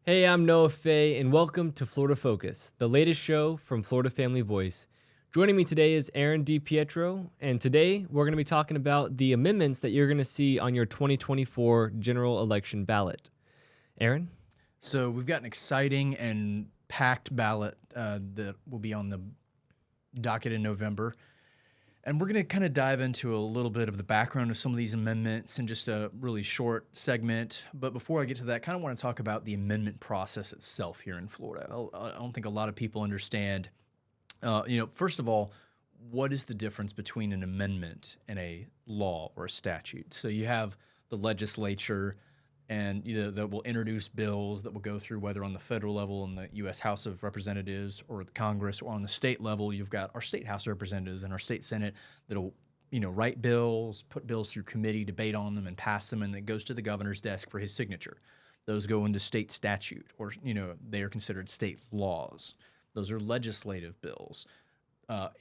Hey, I'm Noah Fay, and welcome to Florida Focus, the latest show from Florida Family Voice. Joining me today is Aaron DiPietro, and today we're going to be talking about the amendments that you're going to see on your 2024 general election ballot. Aaron? So we've got an exciting and packed ballot that will be on the docket in November. And we're going to kind of dive into a little bit of the background of some of these amendments in just a really short segment. But before I get to that, I kind of want to talk about the amendment process itself here in Florida. I don't think a lot of people understand, first of all, what is the difference between an amendment and a law or a statute? So you have the legislature and that will introduce bills that will go through, whether on the federal level in the U.S. House of Representatives or the Congress, or on the state level, you've got our state House of Representatives and our state Senate that'll write bills, put bills through committee, debate on them, and pass them, and it goes to the governor's desk for his signature. Those go into state statute, or they are considered state laws. Those are legislative bills.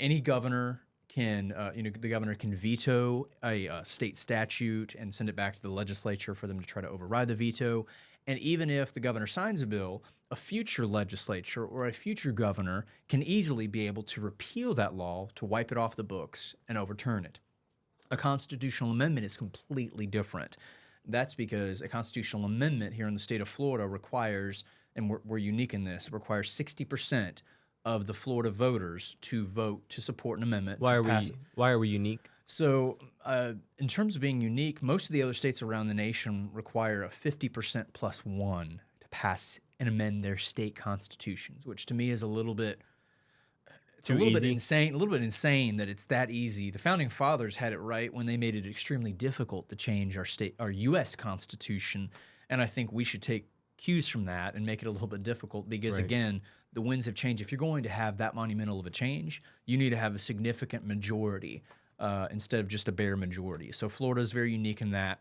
Any governor can, the governor can veto a state statute and send it back to the legislature for them to try to override the veto. And even if the governor signs a bill, a future legislature or a future governor can easily be able to repeal that law, to wipe it off the books and overturn it. A constitutional amendment is completely different. That's because a constitutional amendment here in the state of Florida requires, and we're unique in this, requires 60% of the Florida voters to vote to support an amendment. Why are we unique? So in terms of being unique, most of the other states around the nation require a 50% plus one to pass and amend their state constitutions, which to me is a little bit insane. A little bit insane that it's that easy. The founding fathers had it right when they made it extremely difficult to change our U.S. Constitution, and I think we should take cues from that and make it a little bit difficult because, again, the winds have changed. If you're going to have that monumental of a change, you need to have a significant majority instead of just a bare majority. So Florida is very unique in that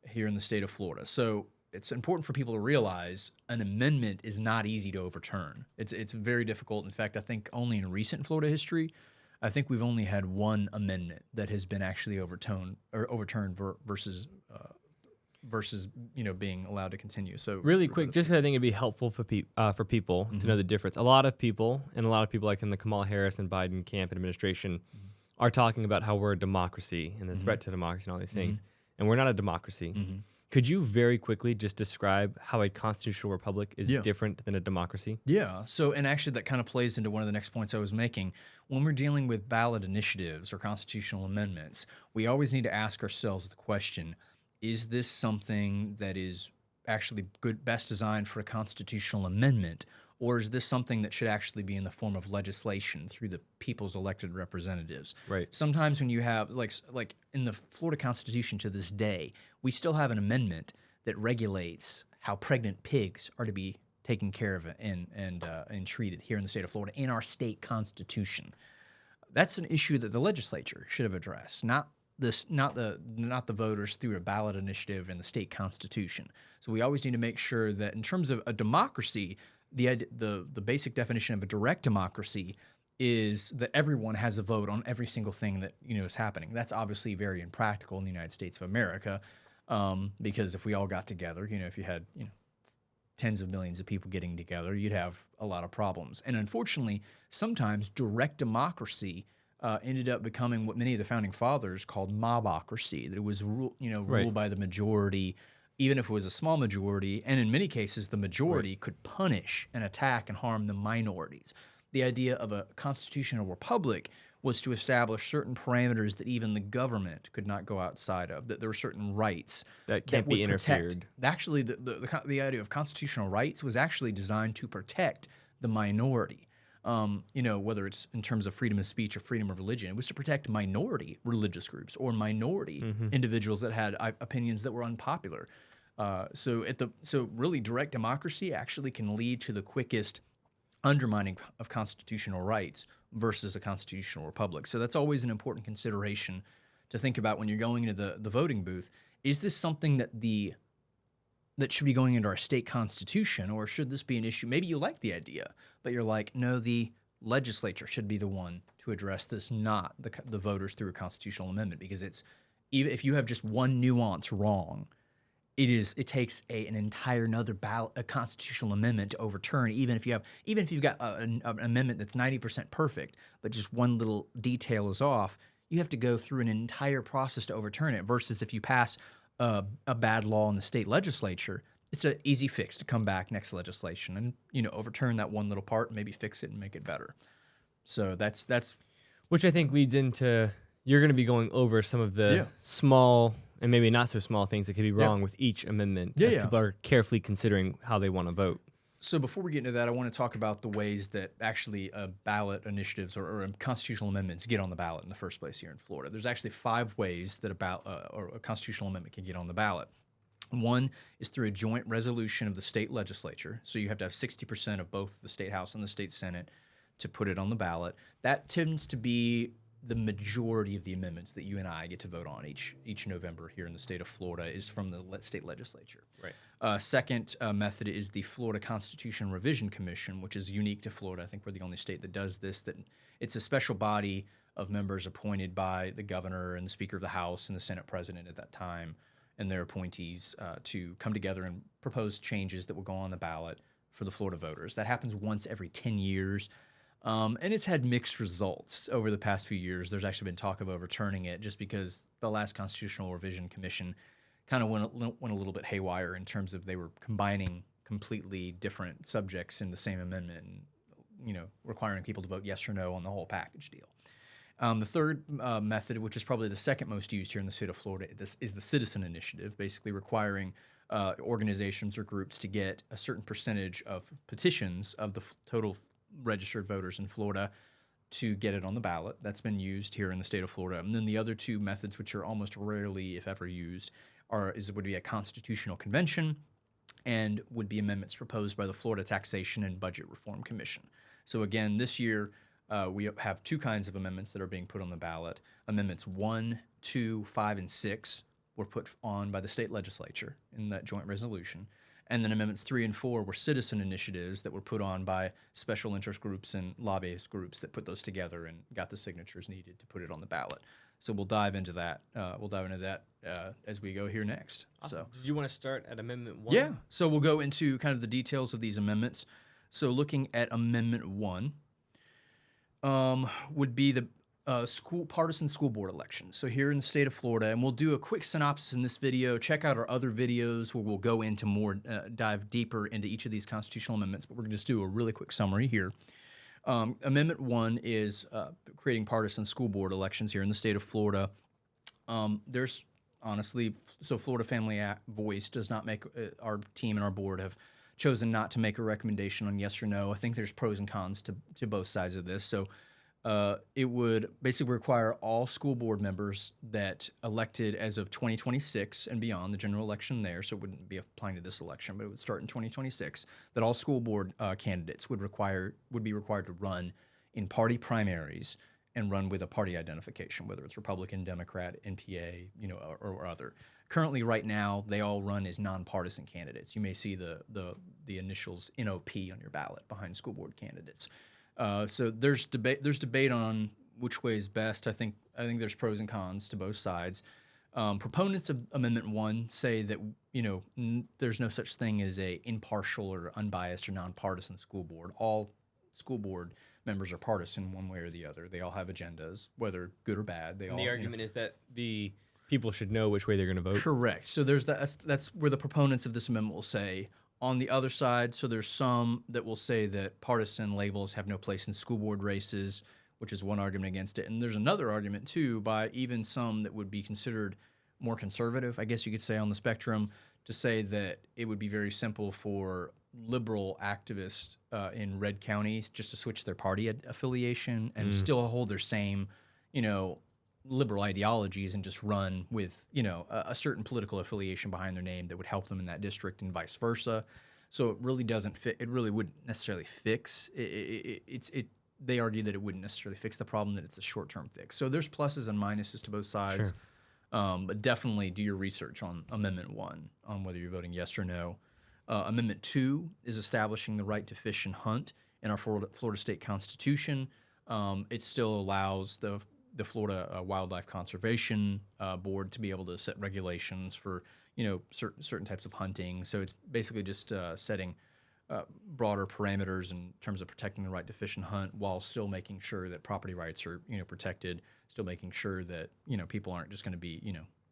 here in the state of Florida. So it's important for people to realize an amendment is not easy to overturn. It's very difficult. In fact, I think only in recent Florida history, I think we've only had one amendment that has been actually overturned versus being allowed to continue. So Really quick, just 'cause I think it'd be helpful for people to know the difference. A lot of people like in the Kamala Harris and Biden camp and administration are talking about how we're a democracy and the threat to democracy and all these things, and we're not a democracy. Could you very quickly just describe how a constitutional republic is different than a democracy? Yeah. So, and actually that kind of plays into one of the next points I was making. When we're dealing with ballot initiatives or constitutional amendments, we always need to ask ourselves the question, is this something that is actually best designed for a constitutional amendment, or is this something that should actually be in the form of legislation through the people's elected representatives? Right. Sometimes when you have, like in the Florida Constitution to this day, we still have an amendment that regulates how pregnant pigs are to be taken care of and treated here in the state of Florida in our state constitution. That's an issue that the legislature should have addressed, not the voters through a ballot initiative in the state constitution. So we always need to make sure that in terms of a democracy, the basic definition of a direct democracy is that everyone has a vote on every single thing that is happening. That's obviously very impractical in the United States of America, because if we all got together, if you had tens of millions of people getting together, you'd have a lot of problems. And unfortunately, sometimes direct democracy ended up becoming what many of the founding fathers called mobocracy, that it was ruled by the majority, even if it was a small majority, and in many cases the majority could punish and attack and harm the minorities. The idea of a constitutional republic was to establish certain parameters that even the government could not go outside of, that there were certain rights that can't be interfered. Actually, the idea of constitutional rights was actually designed to protect the minority. Whether it's in terms of freedom of speech or freedom of religion, it was to protect minority religious groups or minority individuals that had opinions that were unpopular. So really direct democracy actually can lead to the quickest undermining of constitutional rights versus a constitutional republic. So that's always an important consideration to think about when you're going into the voting booth. Is this something that should be going into our state constitution, or should this be an issue? Maybe you like the idea, but you're like, no, the legislature should be the one to address this, not the voters through a constitutional amendment, because it's, even if you have just one nuance wrong, It takes an entire another ballot, a constitutional amendment to overturn, even if you've got an amendment that's 90% perfect, but just one little detail is off. You have to go through an entire process to overturn it. Versus if you pass a bad law in the state legislature, it's an easy fix to come back next legislation and overturn that one little part, and maybe fix it and make it better. So that's which I think leads into you're going to be going over some of the small and maybe not so small things that could be wrong with each amendment as people are carefully considering how they want to vote. So before we get into that, I want to talk about the ways that actually ballot initiatives or constitutional amendments get on the ballot in the first place here in Florida. There's actually 5 ways that a constitutional amendment can get on the ballot. One is through a joint resolution of the state legislature. So you have to have 60% of both the state house and the state senate to put it on the ballot. That tends to be the majority of the amendments that you and I get to vote on each November here in the state of Florida is from the state legislature. Right. Second method is the Florida Constitution Revision Commission, which is unique to Florida. I think we're the only state that does this. That it's a special body of members appointed by the governor and the Speaker of the House and the Senate President at that time and their appointees to come together and propose changes that will go on the ballot for the Florida voters. That happens once every 10 years. And it's had mixed results over the past few years. There's actually been talk of overturning it just because the last Constitutional Revision Commission kind of went a little bit haywire in terms of they were combining completely different subjects in the same amendment and, requiring people to vote yes or no on the whole package deal. The third method, which is probably the second most used here in the state of Florida, is the citizen initiative, basically requiring organizations or groups to get a certain percentage of petitions of the total registered voters in Florida to get it on the ballot. That's been used here in the state of Florida. And then the other 2 methods, which are almost rarely, if ever, used, would be a constitutional convention and would be amendments proposed by the Florida Taxation and Budget Reform Commission. So again, this year we have 2 kinds of amendments that are being put on the ballot. Amendments 1, 2, 5, and 6 were put on by the state legislature in that joint resolution. And then amendments 3 and 4 were citizen initiatives that were put on by special interest groups and lobbyist groups that put those together and got the signatures needed to put it on the ballot. So we'll dive into that. As we go here next. Awesome. So, did you want to start at Amendment 1? Yeah. So we'll go into kind of the details of these amendments. So looking at Amendment 1 would be the partisan school board elections. So here in the state of Florida, and we'll do a quick synopsis in this video. Check out our other videos where we'll go into more, dive deeper into each of these constitutional amendments, but we're going to just do a really quick summary here. Amendment 1 is creating partisan school board elections here in the state of Florida. There's honestly, so Florida Family Voice does not make, our team and our board have chosen not to make a recommendation on yes or no. I think there's pros and cons to both sides of this. So it would basically require all school board members that elected as of 2026 and beyond, the general election there, so it wouldn't be applying to this election, but it would start in 2026, that all school board candidates would be required to run in party primaries and run with a party identification, whether it's Republican, Democrat, NPA, or other. Currently, right now, they all run as nonpartisan candidates. You may see the initials NOP on your ballot behind school board candidates. So there's debate on which way is best. I think there's pros and cons to both sides. Proponents of Amendment 1 say that there's no such thing as a impartial or unbiased or nonpartisan school board. All school board members are partisan one way or the other. They all have agendas, whether good or bad. The argument is that the people should know which way they're going to vote. Correct. So that's where the proponents of this amendment will say. On the other side, so there's some that will say that partisan labels have no place in school board races, which is one argument against it. And there's another argument, too, by even some that would be considered more conservative, I guess you could say, on the spectrum, to say that it would be very simple for liberal activists in red counties just to switch their party affiliation and still hold their same, liberal ideologies and just run with, a certain political affiliation behind their name that would help them in that district and vice versa. So it really doesn't fit. It really wouldn't necessarily fix it. They argue that it wouldn't necessarily fix the problem, that it's a short-term fix. So there's pluses and minuses to both sides. Sure. But definitely do your research on Amendment 1 on whether you're voting yes or no. Amendment 2 is establishing the right to fish and hunt in our Florida State Constitution. It still allows the Florida Wildlife Conservation Board to be able to set regulations for, certain types of hunting. So it's basically just setting broader parameters in terms of protecting the right to fish and hunt while still making sure that property rights are protected, still making sure that people aren't just going to be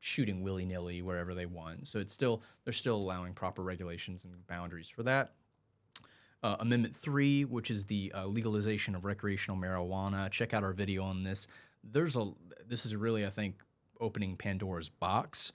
shooting willy-nilly wherever they want. So they're still allowing proper regulations and boundaries for that. Amendment 3, which is the legalization of recreational marijuana. Check out our video on this. This is really, I think, opening Pandora's box.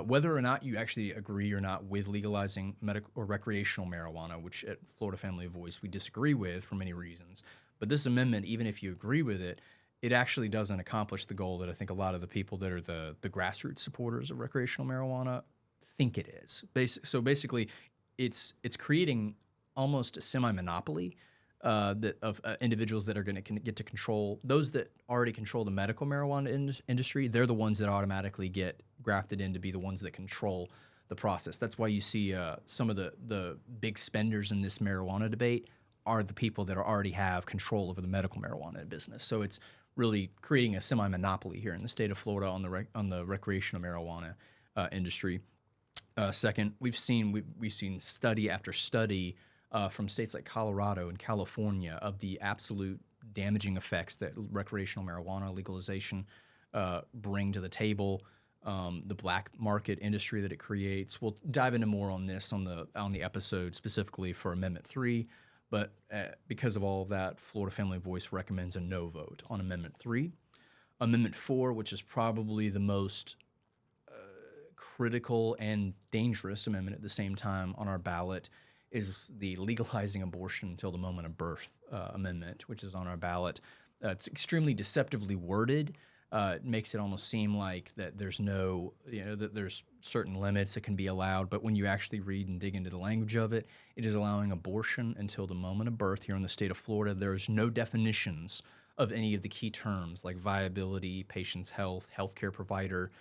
Whether or not you actually agree or not with legalizing medical or recreational marijuana, which at Florida Family Voice we disagree with for many reasons, but this amendment, even if you agree with it, it actually doesn't accomplish the goal that I think a lot of the people that are the grassroots supporters of recreational marijuana think it is. So basically, it's creating almost a semi-monopoly of individuals that are going to get to control. Those that already control the medical marijuana industry, they're the ones that automatically get grafted in to be the ones that control the process. That's why you see some of the big spenders in this marijuana debate are the people that already have control over the medical marijuana business. So it's really creating a semi-monopoly here in the state of Florida on the recreational marijuana industry. Second, we've seen study after study from states like Colorado and California of the absolute damaging effects that recreational marijuana legalization bring to the table, the black market industry that it creates. We'll dive into more on this on the episode specifically for Amendment 3, but because of all of that, Florida Family Voice recommends a no vote on Amendment 3. Amendment 4, which is probably the most critical and dangerous amendment at the same time on our ballot, is the legalizing abortion until the moment of birth amendment, which is on our ballot. It's extremely deceptively worded. It makes it almost seem like that there's that there's certain limits that can be allowed, but when you actually read and dig into the language of it, it is allowing abortion until the moment of birth here in the state of Florida. There's no definitions of any of the key terms like viability, patient's health, healthcare provider.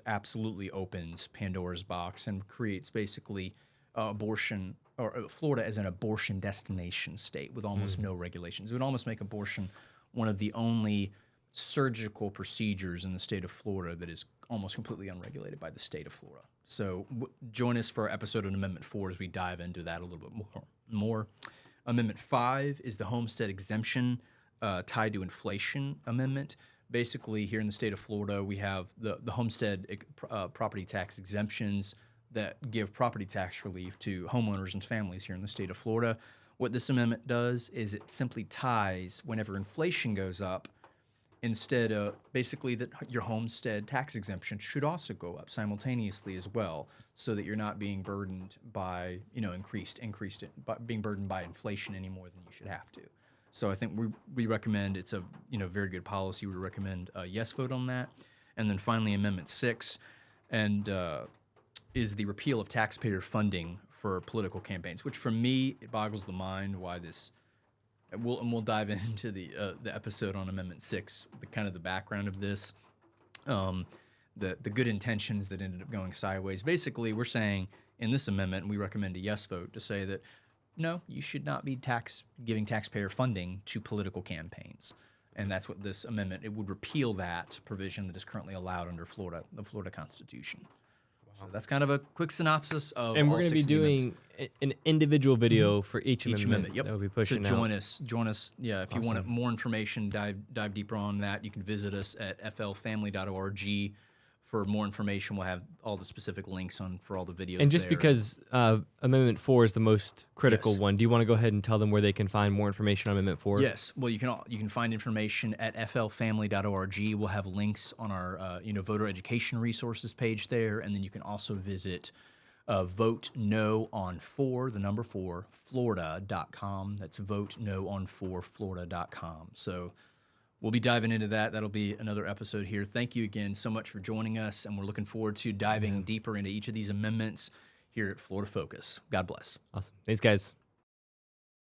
Absolutely opens Pandora's box and creates basically abortion, or Florida as an abortion destination state with almost no regulations. It would almost make abortion one of the only surgical procedures in the state of Florida that is almost completely unregulated by the state of Florida. So join us for our episode on Amendment 4 as we dive into that a little bit more. Amendment 5 is the homestead exemption tied to inflation amendment. Basically, here in the state of Florida, we have the homestead property tax exemptions that give property tax relief to homeowners and families here in the state of Florida. What this amendment does is it simply ties whenever inflation goes up, instead of basically that your homestead tax exemption should also go up simultaneously as well, so that you're not being burdened by being burdened by inflation any more than you should have to. So I think we recommend, it's a very good policy. We recommend a yes vote on that. And then finally, Amendment 6 is the repeal of taxpayer funding for political campaigns, which for me, it boggles the mind why this. We'll dive into the episode on Amendment 6, the background of this, the good intentions that ended up going sideways. Basically, we're saying in this amendment, we recommend a yes vote to say that no, you should not be giving taxpayer funding to political campaigns. And that's what this amendment, it would repeal that provision that is currently allowed under the Florida Constitution. So that's kind of a quick synopsis of. And we're going to be doing an individual video for each amendment. Yep. That will be pushing so out. Join us. Yeah, if you want more information, dive deeper on that. You can visit us at flfamily.org for more information. We'll have all the specific links for all the videos. And just because Amendment 4 is the most critical one, do you want to go ahead and tell them where they can find more information on Amendment 4? Yes. Well, you can find information at flfamily.org. We'll have links on our voter education resources page there, and then you can also visit Vote No on 4, the number 4, Florida.com. That's Vote No on 4, Florida.com. So we'll be diving into that. That'll be another episode here. Thank you again so much for joining us, and we're looking forward to diving deeper into each of these amendments here at Florida Focus. God bless. Awesome. Thanks, guys.